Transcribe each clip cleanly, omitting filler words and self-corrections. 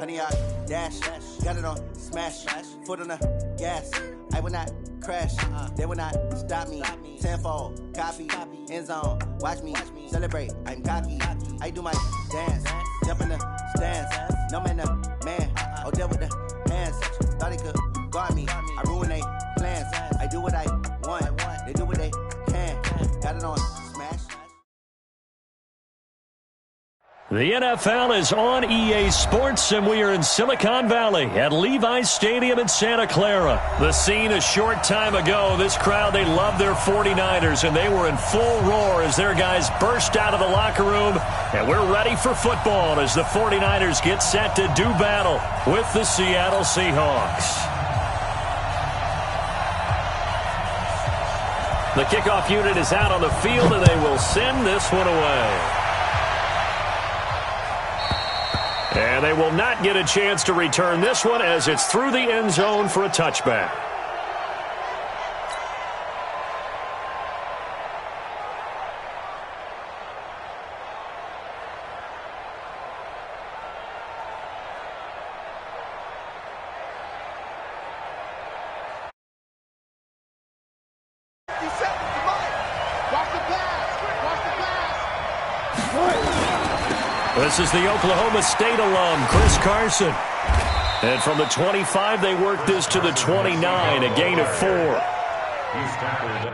Pontiac, dash, got it on, smash, foot on the gas. I will not crash, they will not stop me. Tenfold, copy, end zone, watch me celebrate. I'm cocky, I do my dance, jump in the stands. No man, man, oh, deal with the hands. Thought he could guard me, I ruin they plans. I do what I want, they do what they can. Got it on, smash. The NFL is on EA Sports, and we are in Silicon Valley at Levi's Stadium in Santa Clara. The scene a short time ago. This crowd, they love their 49ers, and they were in full roar as their guys burst out of the locker room. And we're ready for football as the 49ers get set to do battle with the Seattle Seahawks. The kickoff unit is out on the field, and they will send this one away. And they will not get a chance to return this one as it's through the end zone for a touchback. This is the Oklahoma State alum, Chris Carson. And from the 25, they work this to the 29, a gain of 4. He's tackled.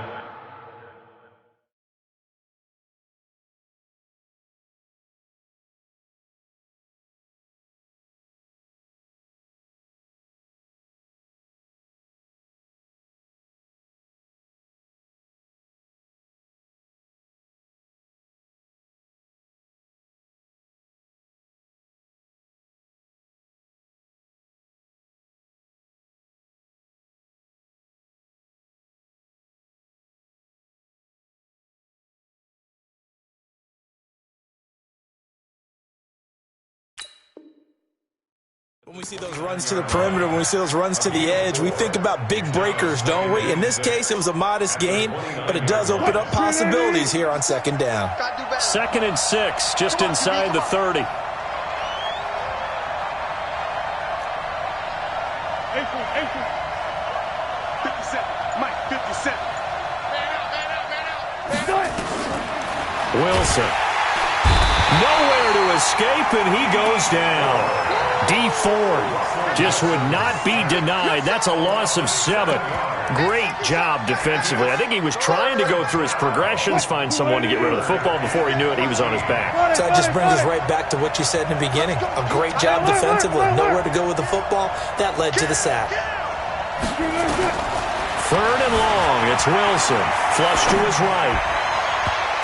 When we see those runs to the perimeter, when we see those runs to the edge, we think about big breakers, don't we? In this case, it was a modest gain, but it does open up possibilities here on second down. 2nd and 6, just inside the 30. Wilson. Nowhere to escape, and he goes down. D Ford just would not be denied. That's a loss of 7. Great job defensively. I think he was trying to go through his progressions, find someone to get rid of the football. Before he knew it, he was on his back. So that just brings us right back to what you said in the beginning. A great job defensively. Nowhere to go with the football. That led to the sack. 3rd and long. It's Wilson. Flush to his right.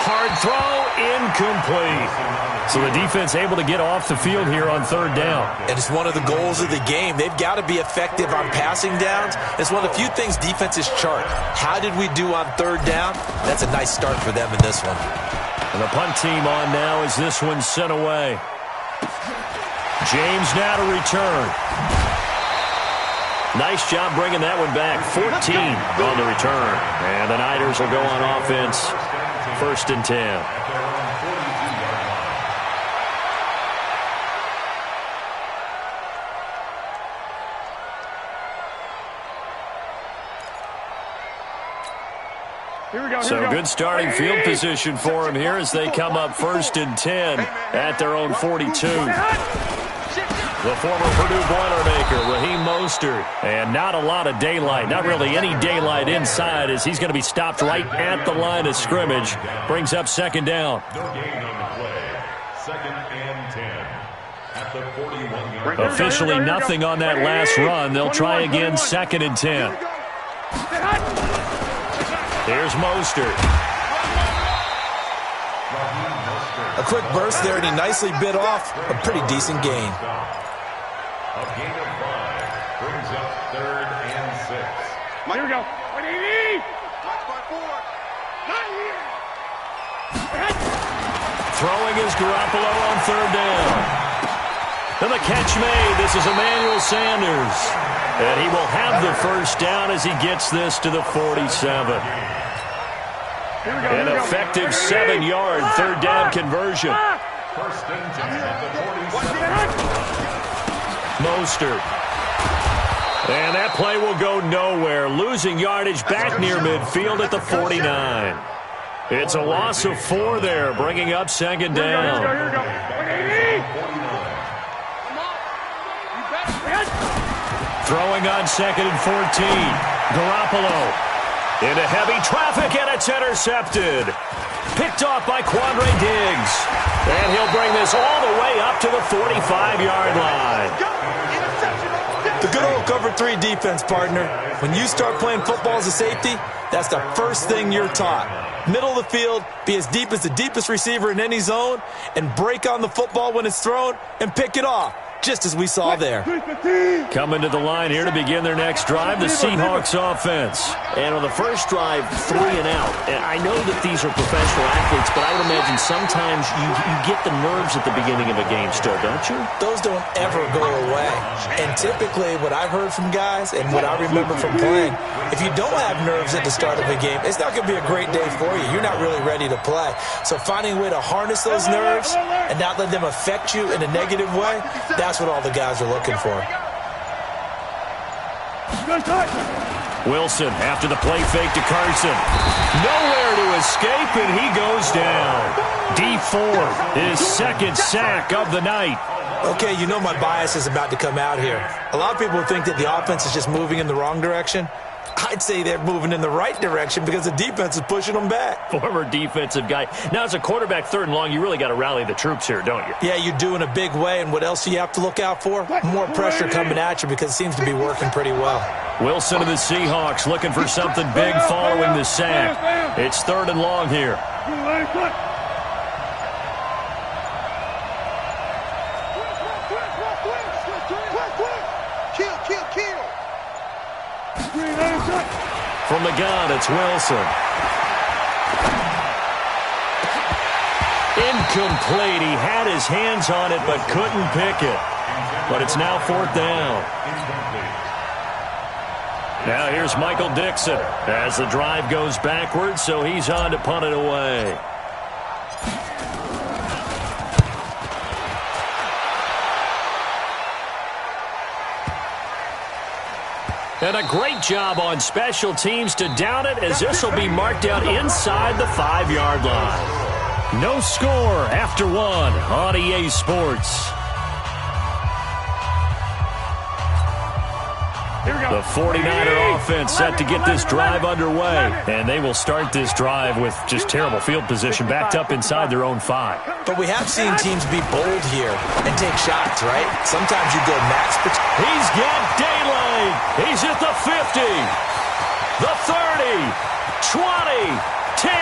Hard throw, incomplete. So the defense able to get off the field here on 3rd down. And it's one of the goals of the game. They've got to be effective on passing downs. It's one of the few things defenses chart. How did we do on 3rd down? That's a nice start for them in this one. And the punt team on now as this one's sent away. James now to return. Nice job bringing that one back. 14 on the return. And the Niners will go on offense. 1st and 10. So good starting field position for him here as they come up 1st and 10 at their own 42. The former Purdue Boilermaker, Raheem Mostert. And not a lot of daylight, not really any daylight inside as he's going to be stopped right at the line of scrimmage. Brings up 2nd down. Officially nothing on that last run. They'll try again 2nd and 10. Here's Mostert. A quick burst there, and he nicely bit off a pretty decent gain. A gain of 5 brings up 3rd and 6. Here we go. What do you need? Watch my board. Not here. Throwing is Garoppolo on 3rd down. And the catch made. This is Emmanuel Sanders. And he will have the 1st down as he gets this to the 47. An effective 7-yard 3rd down conversion. 1st and 10 at the 47. Mostert. And that play will go nowhere, losing yardage back near midfield at the 49. It's a loss of 4 there, bringing up second down. Here we go. Throwing on second and 14. Garoppolo into heavy traffic, and it's intercepted. Picked off by Quandre Diggs. And he'll bring this all the way up to the 45-yard line. The good old cover 3 defense, partner. When you start playing football as a safety, that's the first thing you're taught. Middle of the field, be as deep as the deepest receiver in any zone, and break on the football when it's thrown and pick it off, just as we saw there. Coming to the line here to begin their next drive, the Seahawks offense. And on the first drive, 3 and out. And I know that these are professional athletes, but I would imagine sometimes you get the nerves at the beginning of a game still, don't you? Those don't ever go away. And typically what I've heard from guys and what I remember from playing, if you don't have nerves at the start of a game, it's not going to be a great day for you. You're not really ready to play. So finding a way to harness those nerves and not let them affect you in a negative way, that's what all the guys are looking for. Wilson after the play fake to Carson. Nowhere to escape, and he goes down. D4, his second sack of the night. Okay, you know my bias is about to come out here. A lot of people think that the offense is just moving in the wrong direction. I'd say they're moving in the right direction because the defense is pushing them back. Former defensive guy. Now, as a quarterback, 3rd and long, you really got to rally the troops here, don't you? Yeah, you do in a big way, and what else do you have to look out for? More pressure coming at you because it seems to be working pretty well. Wilson of the Seahawks looking for something big following the sack. It's 3rd and long here. From the gun, it's Wilson. Incomplete. He had his hands on it but couldn't pick it. But it's now 4th down. Now here's Michael Dixon as the drive goes backwards, so he's on to punt it away. And a great job on special teams to down it, as this will be marked out inside the 5-yard line. No score after 1 on EA Sports. The 49er offense set to get this drive underway, and they will start this drive with just terrible field position backed up inside their own 5. But we have seen teams be bold here and take shots, right? Sometimes you go max. He's got daylight. He's at the 50, the 30, 20, 10.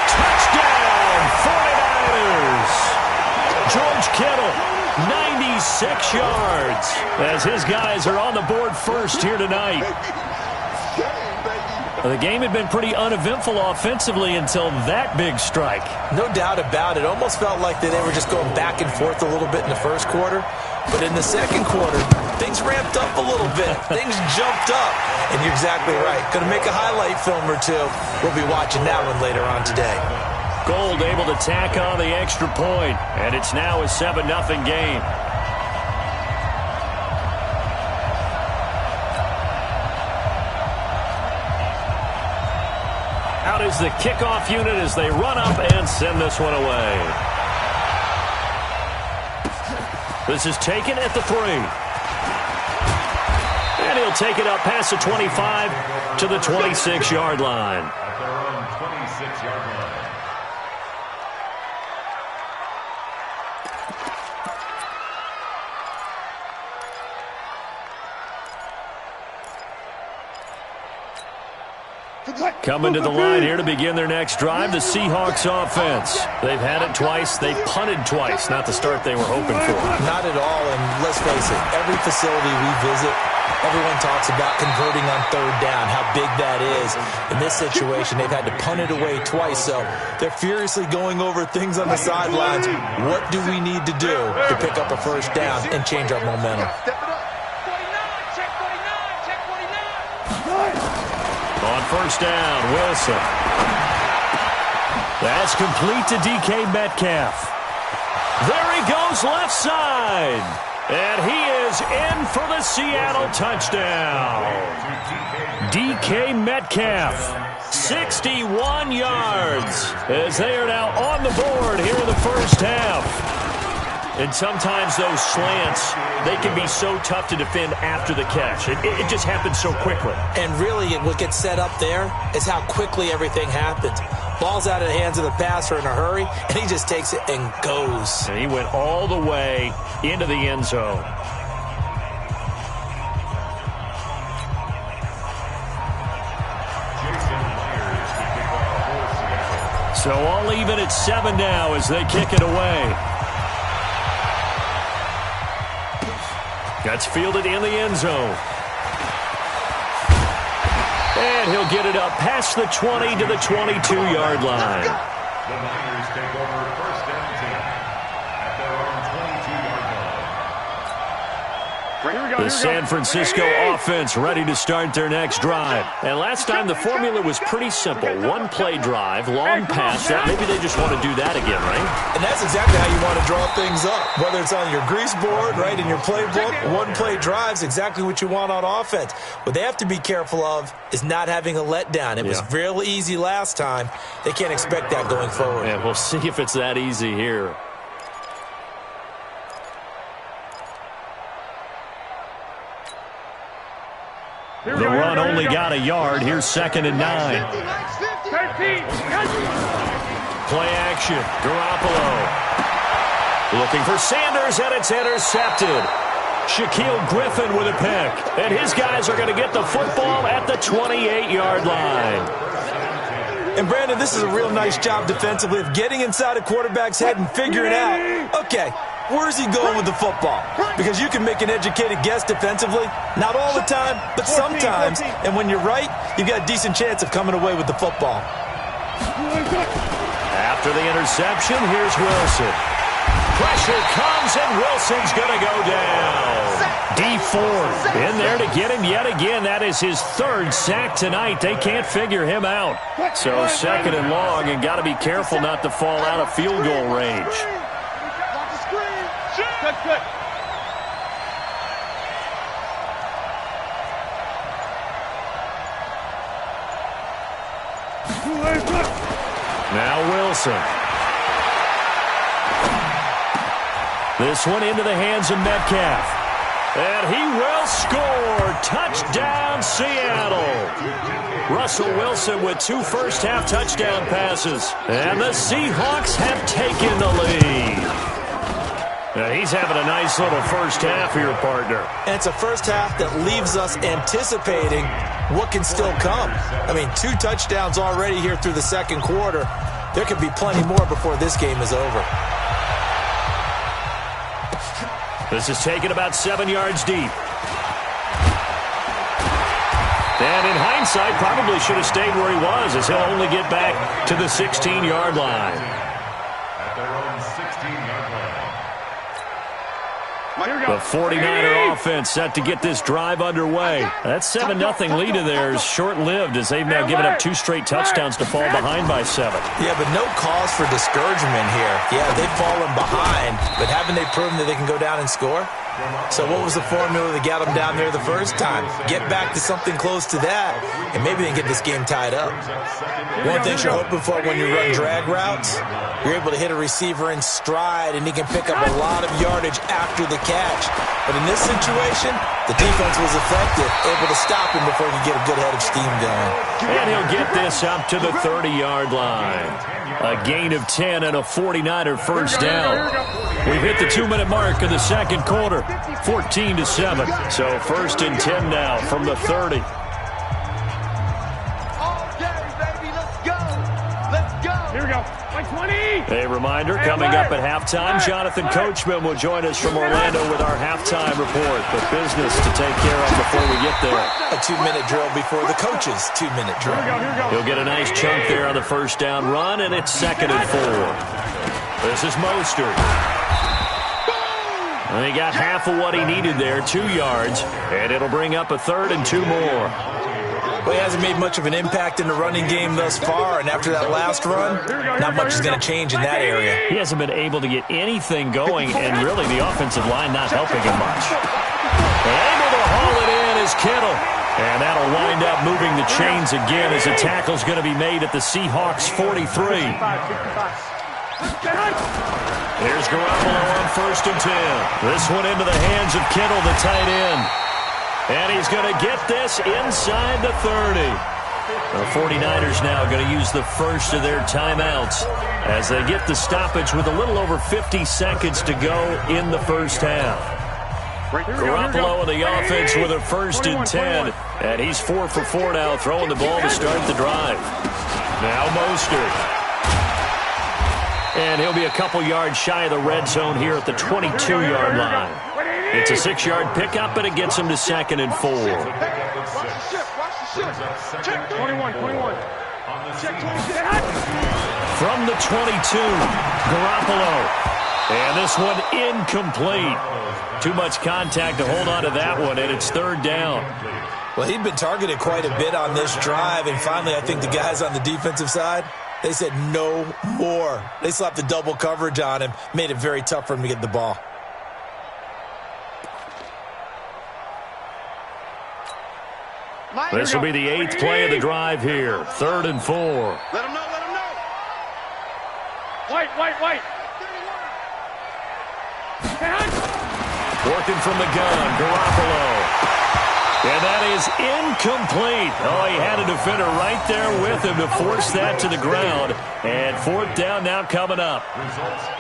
Touchdown, 49ers. George Kittle, 96 yards, as his guys are on the board first here tonight. The game had been pretty uneventful offensively until that big strike. No doubt about it. Almost felt like they were just going back and forth a little bit in the first quarter. But in the second quarter, things ramped up a little bit. Things jumped up. And you're exactly right. Going to make a highlight film or two. We'll be watching that one later on today. Gold able to tack on the extra point, and it's now a 7-0 game. Out is the kickoff unit as they run up and send this one away. This is taken at the 3. And he'll take it up past the 25 to the 26-yard line. At their own 26-yard line. Coming to the line here to begin their next drive, the Seahawks offense. They've had it twice. They've punted twice. Not the start they were hoping for. Not at all, and let's face it, every facility we visit, everyone talks about converting on 3rd down, how big that is. In this situation, they've had to punt it away twice, so they're furiously going over things on the sidelines. What do we need to do to pick up a 1st down and change our momentum? On 1st down, Wilson. That's complete to DK Metcalf. There he goes left side. And he is in for the Seattle touchdown. DK Metcalf, 61 yards, as they are now on the board here in the first half. And sometimes those slants, they can be so tough to defend after the catch. It just happens so quickly. And really, what gets set up there is how quickly everything happens. Ball's out of the hands of the passer in a hurry, and he just takes it and goes. And he went all the way into the end zone. So all even at 7 now as they kick it away. That's fielded in the end zone. And he'll get it up past the 20 to the 22-yard line. The Niners take over first and 10 at their own 22-yard line. The San Francisco offense ready to start their next drive. And last time the formula was pretty simple. One-play drive, long pass. Maybe they just want to do that again, right? And that's exactly how you want to draw things up. Whether it's on your grease board, right, in your playbook, one-play drive's exactly what you want on offense. What they have to be careful of is not having a letdown. It was real easy last time. They can't expect that going forward. Yeah, we'll see if it's that easy here. The run only got a yard. Here's 2nd and 9. 13. Play action. Garoppolo. Looking for Sanders, and it's intercepted. Shaquille Griffin with a pick. And his guys are going to get the football at the 28-yard line. And, Brandon, this is a real nice job defensively of getting inside a quarterback's head and figuring out, okay, where's he going with the football? Because you can make an educated guess defensively. Not all the time, but sometimes. And when you're right, you've got a decent chance of coming away with the football. After the interception, here's Wilson. Pressure comes, and Wilson's going to go down. D Ford in there to get him yet again. That is his 3rd sack tonight. They can't figure him out. So 2nd and long, and got to be careful not to fall out of field goal range. Good. Now Wilson. This one into the hands of Metcalf. And he will score. Touchdown, Seattle. Russell Wilson with 2 first-half touchdown passes. And the Seahawks have taken the lead. Now he's having a nice little first half here, partner. And it's a first half that leaves us anticipating what can still come. I mean, 2 touchdowns already here through the second quarter. There could be plenty more before this game is over. This is taken about 7 yards deep. And in hindsight, probably should have stayed where he was, as he'll only get back to the 16-yard line. At their own 16-yard line. The 49er offense set to get this drive underway. That 7-0 lead of theirs short-lived, as they've now given up 2 straight touchdowns to fall behind by 7. Yeah, but no cause for discouragement here. Yeah, they've fallen behind, but haven't they proven that they can go down and score? So what was the formula that got them down there the first time? Get back to something close to that, and maybe they can get this game tied up. One thing you're hoping for when you run drag routes, you're able to hit a receiver in stride, and he can pick up a lot of yardage after the catch. But in this situation, the defense was effective, able to stop him before he could get a good head of steam going. And he'll get this up to the 30-yard line. A gain of 10 and a 49er first down. We've hit the 2-minute mark of the second quarter, 14-7. So 1st and 10 now from the 30. Here we go. Like 20. A reminder, coming up at halftime, Jonathan Coachman will join us from Orlando with our halftime report. But business to take care of before we get there. A 2-minute drill before the coach's 2-minute drill. Here we go. He'll get a nice chunk there on the first down run, and it's 2nd and 4. This is Mostert. And he got half of what he needed there, 2 yards, and it'll bring up a 3rd and 2 more. Well, he hasn't made much of an impact in the running game thus far, and after that last run, not much is going to change in that area. He hasn't been able to get anything going, and really the offensive line not helping him much. Able to haul it in is Kittle. And that'll wind up moving the chains again as a tackle's going to be made at the Seahawks 43. Here's Garoppolo on 1st and 10. This one into the hands of Kittle, the tight end. And he's going to get this inside the 30. The 49ers now going to use the first of their timeouts as they get the stoppage with a little over 50 seconds to go in the first half. Garoppolo in the offense with a 1st and 10. And he's 4 for 4 now, throwing the ball to start the drive. Now Mostert. And he'll be a couple yards shy of the red zone here at the 22-yard line. It's a 6-yard pickup, and it gets him to 2nd and 4. 21. From the 22, Garoppolo. And this one incomplete. Too much contact to hold on to that one, and it's 3rd down. Well, he'd been targeted quite a bit on this drive, and finally I think the guys on the defensive side, they said no more. They slapped the double coverage on him, made it very tough for him to get the ball. This will be the 8th play of the drive here. 3rd and 4. Let him know, let him know. White. Working from the gun, Garoppolo. And that is incomplete. Oh, he had a defender right there with him to force that to the ground. And 4th down now coming up.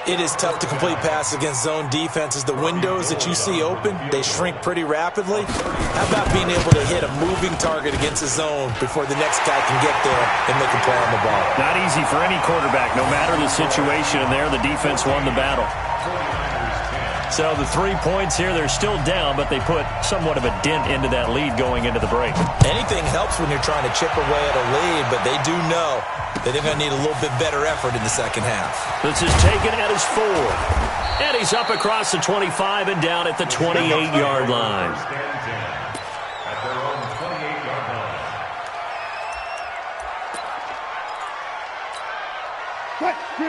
It is tough to complete passes against zone defenses. The windows that you see open, they shrink pretty rapidly. How about being able to hit a moving target against a zone before the next guy can get there and make a play on the ball? Not easy for any quarterback, no matter the situation. And there, the defense won the battle. So the 3 points here, they're still down, but they put somewhat of a dent into that lead going into the break. Anything helps when you're trying to chip away at a lead, but they do know that they're going to need a little bit better effort in the second half. This is taken at his 4. And he's up across the 25 and down at the 28-yard line.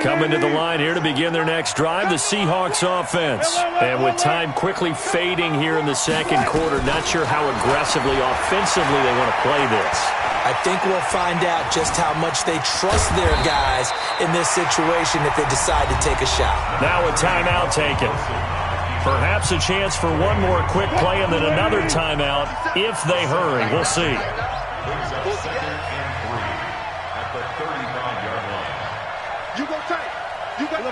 Coming to the line here to begin their next drive, the Seahawks offense. And with time quickly fading here in the second quarter, not sure how aggressively, offensively they want to play this. I think we'll find out just how much they trust their guys in this situation if they decide to take a shot. Now a timeout taken. Perhaps a chance for one more quick play and then another timeout if they hurry. We'll see. You go tight. You got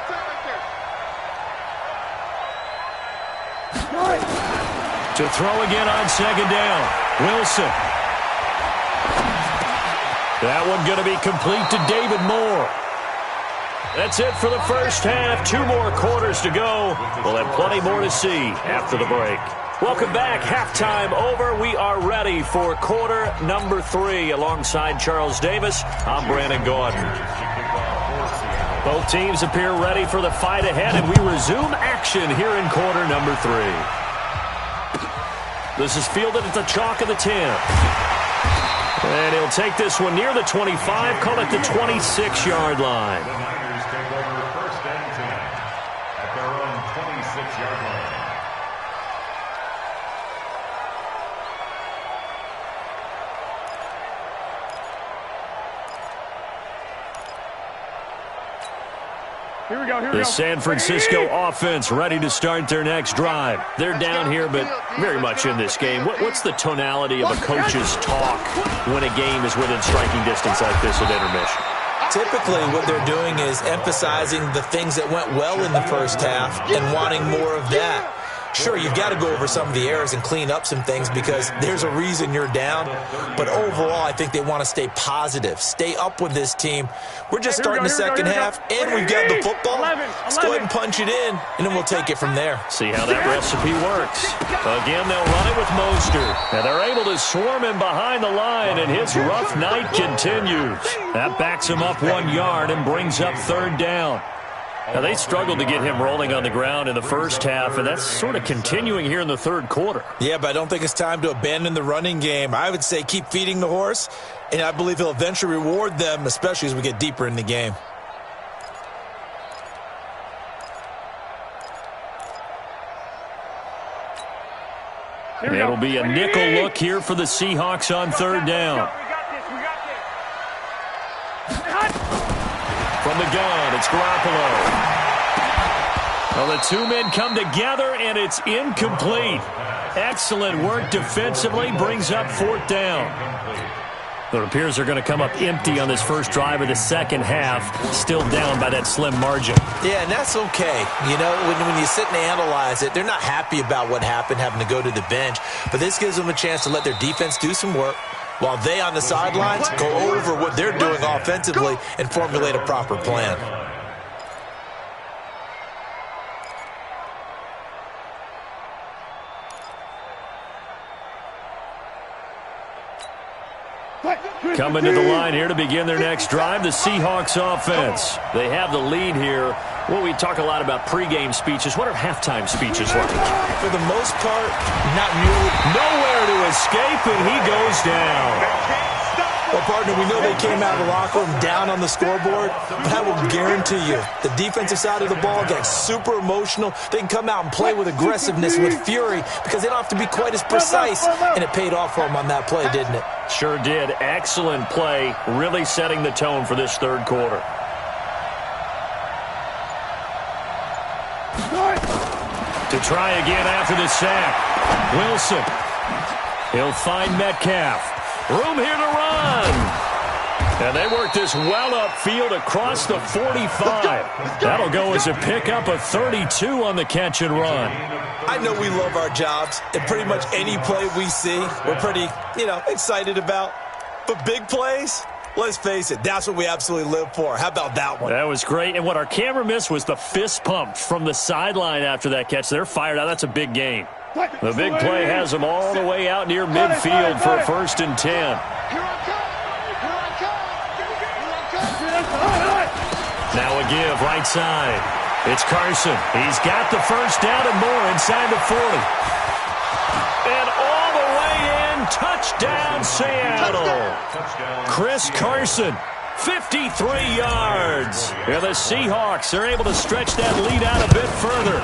time right there. To throw again on 2nd down. Wilson. That one going to be complete to David Moore. That's it for the first half. 2 more quarters to go. We'll have plenty more to see after the break. Welcome back. Halftime over. We are ready for quarter number 3. Alongside Charles Davis, I'm Brandon Gordon. Both teams appear ready for the fight ahead, and we resume action here in quarter number 3. This is fielded at the chalk of the 10. And he'll take this one near the 25, call it the 26-yard line. The Niners take over 1st and 10 at their own 26-yard line. The San Francisco offense ready to start their next drive. They're down here, but very much in this game. What's the tonality of a coach's talk when a game is within striking distance like this at intermission? Typically, what they're doing is emphasizing the things that went well in the first half and wanting more of that. Sure, you've got to go over some of the errors and clean up some things because there's a reason you're down. But overall, I think they want to stay positive, stay up with this team. We're just starting the second half, and we've got the football. Let's go ahead and punch it in, and then we'll take it from there. See how that recipe works. Again, they'll run it with Mostert. And they're able to swarm him behind the line, and his rough night continues. That backs him up 1 yard and brings up 3rd down. Now, they struggled to get him rolling on the ground in the first half, and that's sort of continuing here in the third quarter. Yeah, but I don't think it's time to abandon the running game. I would say keep feeding the horse, and I believe he'll eventually reward them, especially as we get deeper in the game. It'll be a nickel look here for the Seahawks on third down. From the gun, it's Garoppolo. Well, the two men come together, and it's incomplete. Excellent work defensively, brings up fourth down. It appears they're going to come up empty on this first drive of the second half, still down by that slim margin. Yeah, and that's okay. You know, when you sit and analyze it, they're not happy about what happened, having to go to the bench. But this gives them a chance to let their defense do some work, while they on the sidelines go over what they're doing offensively and formulate a proper plan. Coming to the line here to begin their next drive, the Seahawks offense. They have the lead here. Well, we talk a lot about pregame speeches. What are halftime speeches like? For the most part, not nearly. Nowhere to escape, and he goes down. Well, partner, we know they came out of the locker room down on the scoreboard, but I will guarantee you the defensive side of the ball gets super emotional. They can come out and play with aggressiveness, with fury, because they don't have to be quite as precise, and it paid off for them on that play, didn't it? Sure did. Excellent play, really setting the tone for this third quarter. To try again after the sack. Wilson. He'll find Metcalf. Room here to run. And they work this well upfield across the 45. That'll go as a pickup of 32 on the catch and run. I know we love our jobs, and pretty much any play we see, we're pretty, excited about. But big plays, let's face it, that's what we absolutely live for. How about that one? That was great. And what our camera missed was the fist pump from the sideline after that catch. They're fired out. That's a big gain. The big play has them all the way out near midfield for a 1st and 10. Now a give right side. It's Carson. He's got the first down and more inside the 40. And all the way in, touchdown Seattle. Chris Carson, 53 yards. And the Seahawks are able to stretch that lead out a bit further.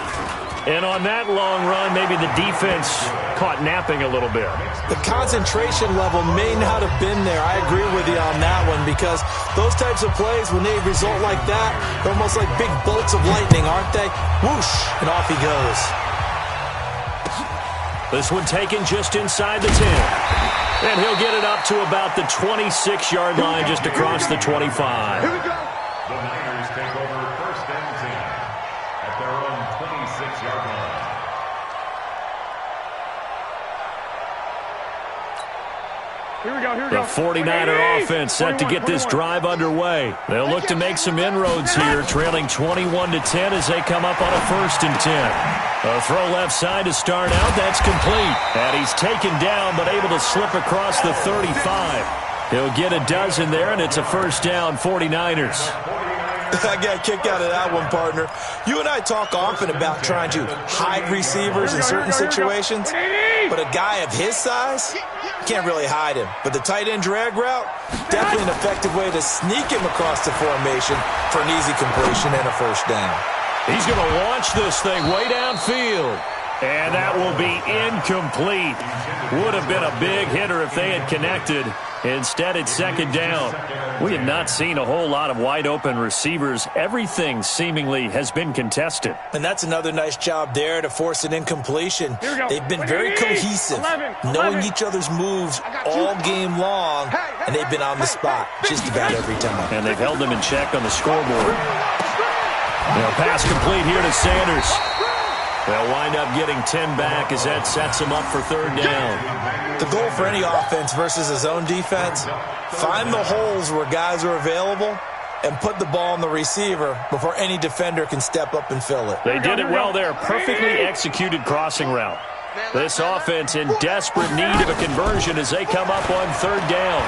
And on that long run, maybe the defense caught napping a little bit. The concentration level may not have been there. I agree with you on that one, because those types of plays, when they result like that, they're almost like big bolts of lightning, aren't they? Whoosh, and off he goes. This one taken just inside the 10. And he'll get it up to about the 26-yard line, just across the 25. The Niners take over 1st and 10 at their own 26-yard line. The 49er offense set to get this drive underway. They'll look to make some inroads here, trailing 21-10 as they come up on a 1st and 10. A throw left side to start out. That's complete. And he's taken down, but able to slip across the 35. He'll get a dozen there, and it's a 1st down, 49ers. I got a kick out of that one, partner. You and I talk often about trying to hide receivers in certain situations, but a guy of his size, can't really hide him. But the tight end drag route, definitely an effective way to sneak him across the formation for an easy completion and a 1st down. He's going to launch this thing way downfield. And that will be incomplete. Would have been a big hitter if they had connected. Instead, it's 2nd down. We have not seen a whole lot of wide-open receivers. Everything seemingly has been contested. And that's another nice job there to force an incompletion. They've been very cohesive, knowing each other's moves all game long, and they've been on the spot just about every time. And they've held them in check on the scoreboard. Now, pass complete here to Sanders. They'll wind up getting 10 back as that sets them up for 3rd down. The goal for any offense versus a zone defense, find the holes where guys are available and put the ball on the receiver before any defender can step up and fill it. They did it well there. Perfectly executed crossing route. This offense in desperate need of a conversion as they come up on 3rd down.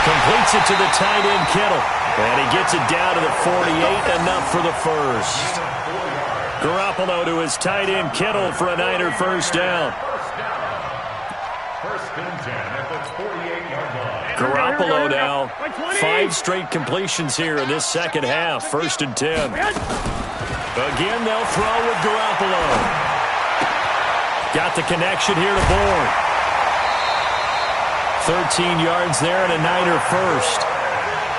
Completes it to the tight end, Kittle. And he gets it down to the 48, enough for the first. Garoppolo to his tight end Kittle for a Niner first down. First and 10 at the 48-yard line. Garoppolo now, 5 straight completions here in this second half. First and 10. Again, they'll throw with Garoppolo. Got the connection here to Bourne. 13 yards there and a Niner first.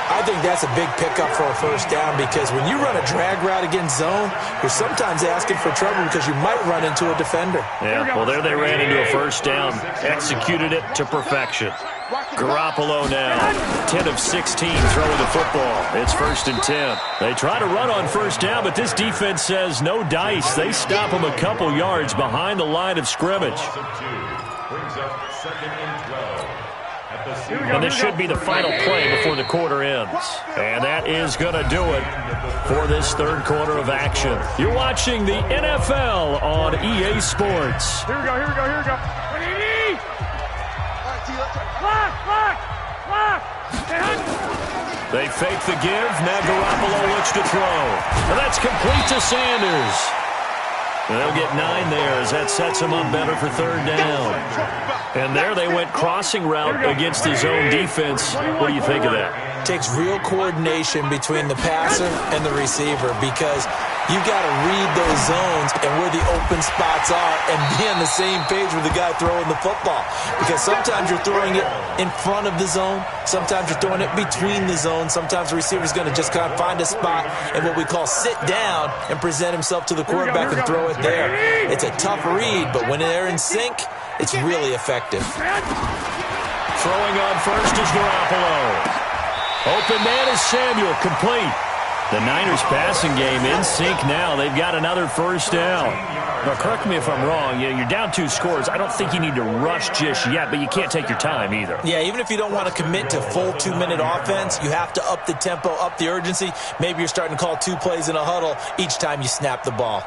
I think that's a big pickup for a first down because when you run a drag route against zone, you're sometimes asking for trouble because you might run into a defender. Yeah, well, there they ran into a first down. Executed it to perfection. Garoppolo now, 10 of 16 throwing the football. It's first and 10. They try to run on first down, but this defense says no dice. They stop them a couple yards behind the line of scrimmage. Brings up second and 12. And this should be the final play before the quarter ends. And that is going to do it for this third quarter of action. You're watching the NFL on EA Sports. Here we go. Block. They fake the give. Now Garoppolo looks to throw. And that's complete to Sanders. And they'll get 9 there as that sets him up better for third down. And there they went crossing route against his own defense. What do you think of that? Takes real coordination between the passer and the receiver because you've got to read those zones and where the open spots are and be on the same page with the guy throwing the football. Because sometimes you're throwing it in front of the zone. Sometimes you're throwing it between the zones. Sometimes the receiver's going to just kind of find a spot and what we call sit down and present himself to the quarterback and throw it there. It's a tough read, but when they're in sync, it's really effective. Throwing on first is Garoppolo. Open man is Samuel, complete. The Niners passing game in sync now. They've got another first down. Now, correct me if I'm wrong. You're down 2 scores. I don't think you need to rush just yet, but you can't take your time either. Yeah, even if you don't want to commit to full 2-minute offense, you have to up the tempo, up the urgency. Maybe you're starting to call 2 plays in a huddle each time you snap the ball.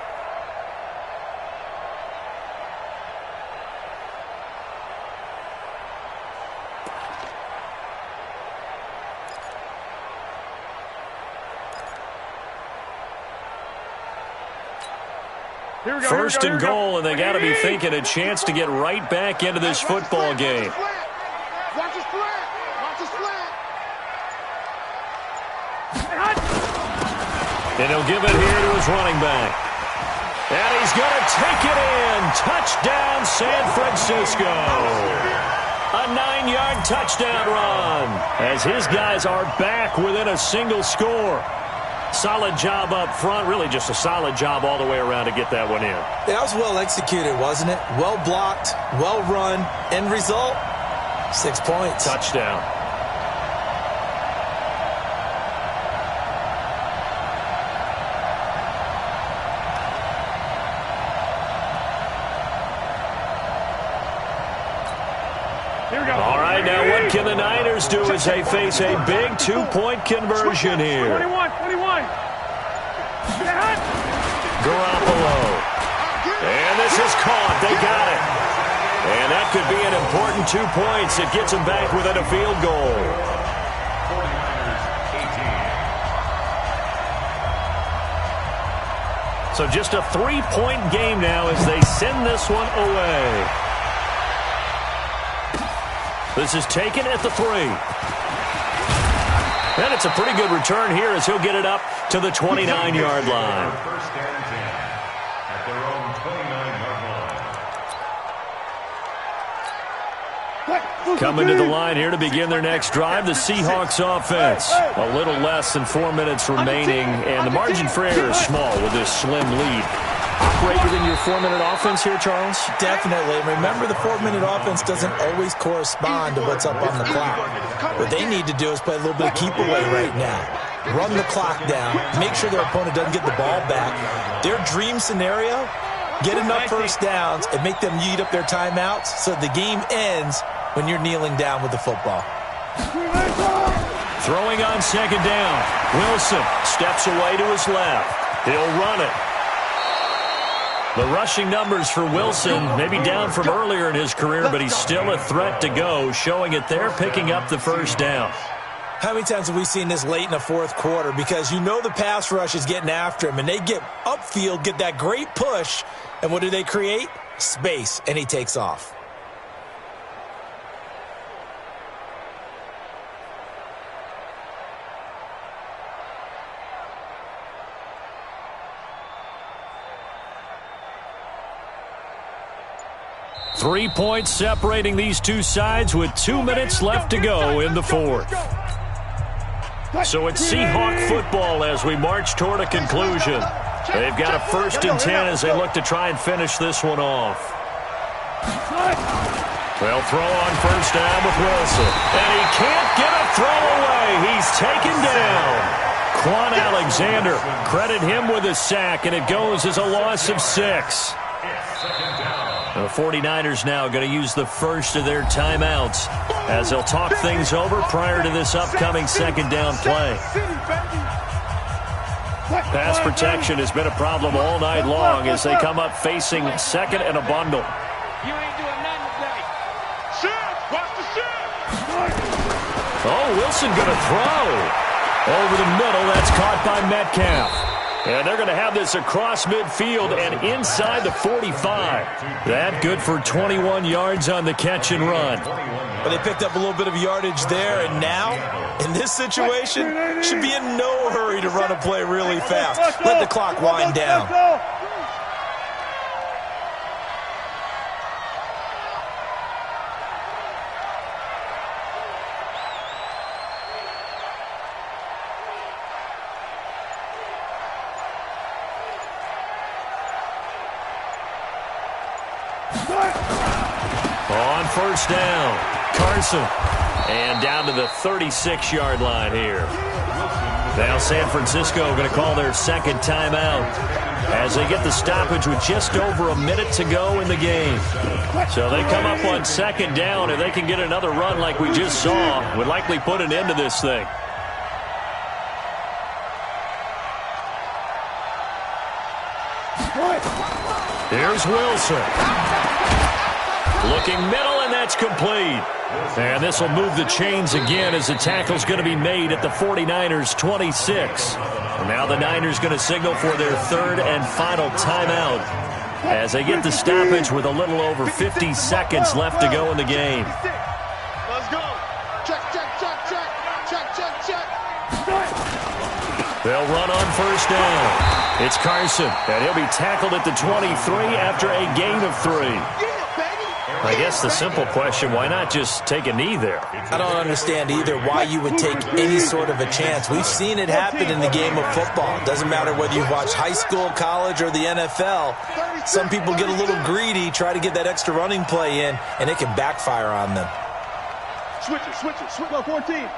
First and goal, and they got to be thinking a chance to get right back into this football game. Watch the slant. And he'll give it here to his running back. And he's going to take it in. Touchdown, San Francisco. A 9-yard touchdown run as his guys are back within a single score. Solid job up front. Really just a solid job all the way around to get that one in. That was well executed, wasn't it? Well blocked, well run. End result, 6 points. Touchdown. All right, now what can the Niners do as they face a big 2-point conversion here? 21. Garoppolo. And this is caught. They got it. And that could be an important 2 points. It gets them back within a field goal. 49ers 18. So just a 3-point game now as they send this one away. This is taken at the 3. And it's a pretty good return here as he'll get it up to the 29-yard line. First and 10 at their own 29-yard line. Coming to the line here to begin their next drive, the Seahawks offense. A little less than 4 minutes remaining, and the margin for error is small with this slim lead. Operate within your 4-minute offense here, Charles? Definitely. Remember, the 4-minute offense doesn't always correspond to what's up on the clock. What they need to do is play a little bit of keep away right now. Run the clock down. Make sure their opponent doesn't get the ball back. Their dream scenario, get enough first downs and make them eat up their timeouts so the game ends when you're kneeling down with the football. Throwing on second down. Wilson steps away to his left. He'll run it. The rushing numbers for Wilson, maybe down from earlier in his career, but he's still a threat to go, showing it there, picking up the first down. How many times have we seen this late in the fourth quarter? Because you know the pass rush is getting after him, and they get upfield, get that great push, and what do they create? Space, and he takes off. Three points separating these two sides with 2 minutes left to go in the fourth. So it's Seahawk football as we march toward a conclusion. They've got a 1st and 10 as they look to try and finish this one off. They'll throw on 1st down with Wilson. And he can't get a throw away. He's taken down. Quan Alexander, credit him with a sack, and it goes as a loss of 6. The 49ers now going to use the first of their timeouts as they'll talk things over prior to this upcoming 2nd down play. Pass protection has been a problem all night long as they come up facing 2nd and a bundle. You ain't doing nothing today. Shift! Watch the shift! Oh, Wilson going to throw. Over the middle, that's caught by Metcalf. And they're going to have this across midfield and inside the 45. That good for 21 yards on the catch and run. But they picked up a little bit of yardage there, and now, in this situation, should be in no hurry to run a play really fast. Let the clock wind down. On 1st down, Carson. And down to the 36-yard line here. Now San Francisco going to call their 2nd timeout as they get the stoppage with just over a minute to go in the game. So they come up on 2nd down. If they can get another run like we just saw, would likely put an end to this thing. Here's Wilson. Looking middle, and that's complete. And this will move the chains again as the tackle's going to be made at the 49ers' 26. And now the Niners going to signal for their 3rd and final timeout as they get the stoppage with a little over 50 seconds left to go in the game. Let's go. Check, check, check, check. Check, check, check. They'll run on 1st down. It's Carson, and he'll be tackled at the 23 after a gain of 3. I guess the simple question, why not just take a knee there? I don't understand either why you would take any sort of a chance. We've seen it happen in the game of football. It doesn't matter whether you watch high school, college, or the NFL. Some people get a little greedy, try to get that extra running play in, and it can backfire on them. Switch it, switch it. Switch on 14.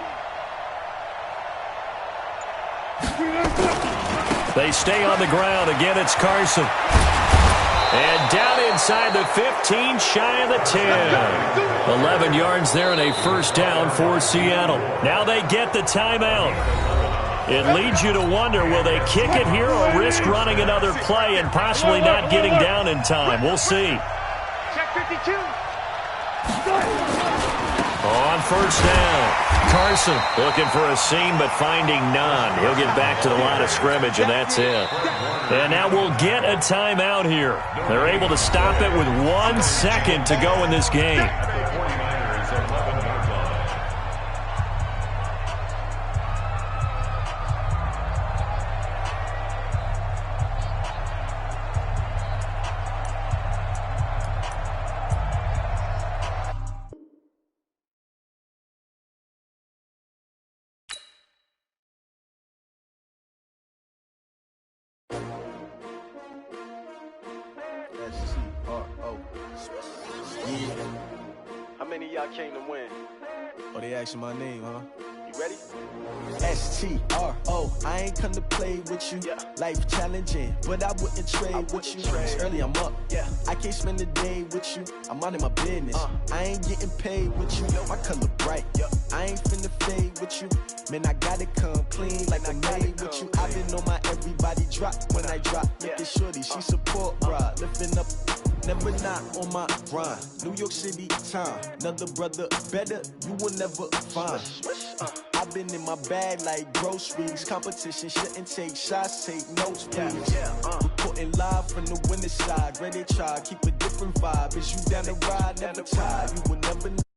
They stay on the ground. Again, it's Carson. And down inside the 15, shy of the 10. 11 yards there and a 1st down for Seattle. Now they get the timeout. It leads you to wonder, will they kick it here or risk running another play and possibly not getting down in time? We'll see. Check 52. On 1st down, Carson looking for a seam but finding none. He'll get back to the line of scrimmage, and that's it. And now we'll get a timeout here. They're able to stop it with 1 second to go in this game. How many of y'all came to win? Oh, they asking my name, huh? You ready? S-T-R-O, I ain't come to play with you. Yeah. Life challenging, but I wouldn't trade with you. It's early, I'm up. Yeah. I can't spend the day with you. I'm out in my business. I ain't getting paid with you. My color bright. I ain't finna fade with you. Man, I gotta come clean like I made with you. I been on my everybody drop when I drop. Look at shorty, she support rod. Lifting up, never not on my grind. New York City time. Another brother better, you will never find. I I've been in my bag like groceries. Competition shouldn't take shots, take notes, please. Reporting live from the winning side. Ready to try, keep a different vibe. Is you down the ride? Never tired. You will never know.